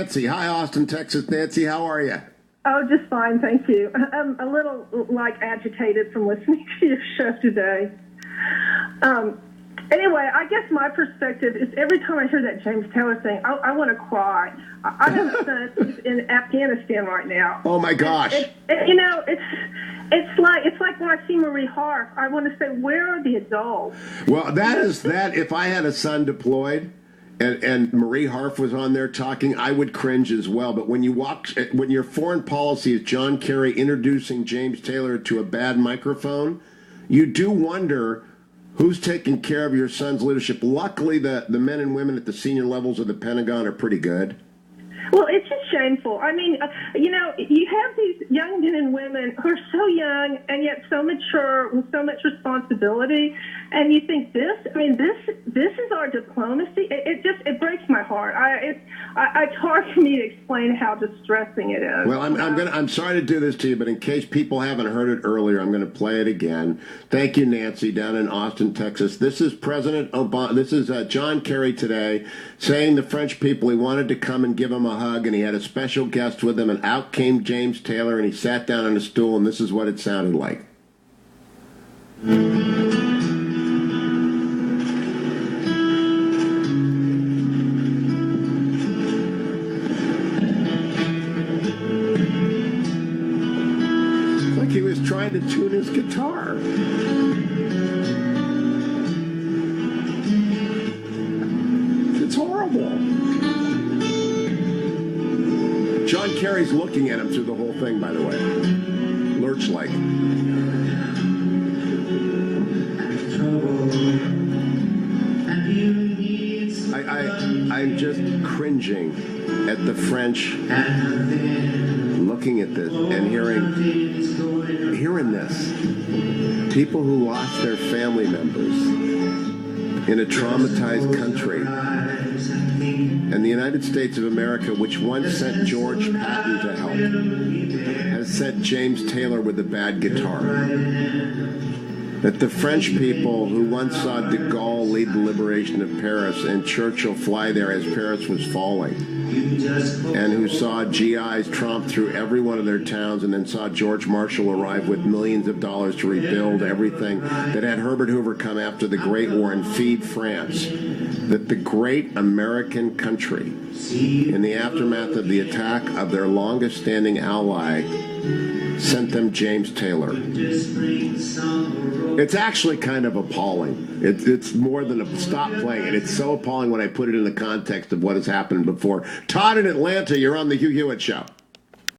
Nancy. Hi, Austin, Texas. Nancy, how are you? Oh, just fine, thank you. I'm a little, agitated from listening to your show today. Anyway, I guess my perspective is every time I hear that James Taylor thing, I want to cry. I have a son who's in Afghanistan right now. Oh, my gosh. It's like when I see Marie Harf, I want to say, where are the adults? Well, that. If I had a son deployed and Marie Harf was on there talking, I would cringe as well. But when your foreign policy is John Kerry introducing James Taylor to a bad microphone, you do wonder who's taking care of your son's leadership. Luckily, the men and women at the senior levels of the Pentagon are pretty good. Well, it's just shameful. I mean, you have these young men and women who are so young and yet so mature with so much responsibility, and you think this is our diplomacy. It breaks my heart. It's hard for me to explain how distressing it is. Well, I'm sorry to do this to you, but in case people haven't heard it earlier, I'm going to play it again. Thank you, Nancy, down in Austin, Texas. This is President Obama. This is John Kerry today saying the French people he wanted to come and give him a hug, and he had a special guest with him, and out came James Taylor, and he sat down on a stool, and this is what it sounded like. It's like he was trying to tune his guitar. It's horrible. John Kerry's looking at him through the whole thing, by the way. Lurch-like. I'm just cringing at the French looking at this and hearing this. People who lost their family members in a traumatized country. And the United States of America, which once sent George Patton to help, has sent James Taylor with a bad guitar. That the French people who once saw de Gaulle lead the liberation of Paris and Churchill fly there as Paris was falling, and who saw GIs tromp through every one of their towns and then saw George Marshall arrive with millions of dollars to rebuild everything, that had Herbert Hoover come after the Great War and feed France, that the great American country, in the aftermath of the attack of their longest-standing ally, sent them James Taylor. It's actually kind of appalling. It's more than a stop playing it. It's so appalling when I put it in the context of what has happened before. Todd in Atlanta, you're on the Hugh Hewitt Show.